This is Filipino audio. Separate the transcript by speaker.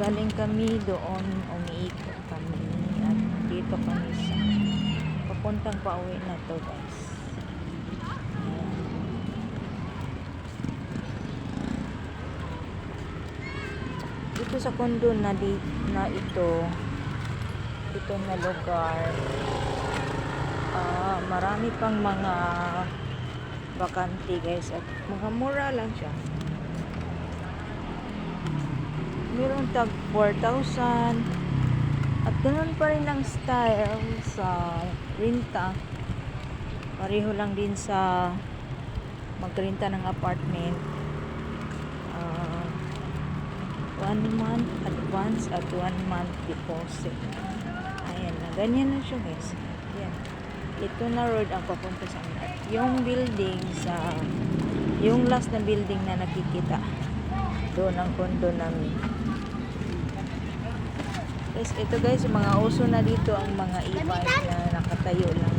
Speaker 1: Galing kami doon, umiikot kami at dito kami sa papuntang pauwi na to, guys. Ayan. Dito sa condo na ito na lugar, marami pang mga bakante, guys, at mga mura lang siya. Meron tag 4,000 at ganoon pa rin ang style sa renta. Pareho lang din sa magrenta ng apartment. 1 month advance at 1 month deposit. Ayan na, ganyan na siya, guys. Ayan. Ito na road ang papunta sa north. Yung building yung last na building na nakikita doon ang condo namin. Guys, ito, guys, mga uso na dito ang mga e-bike na nakatayo lang.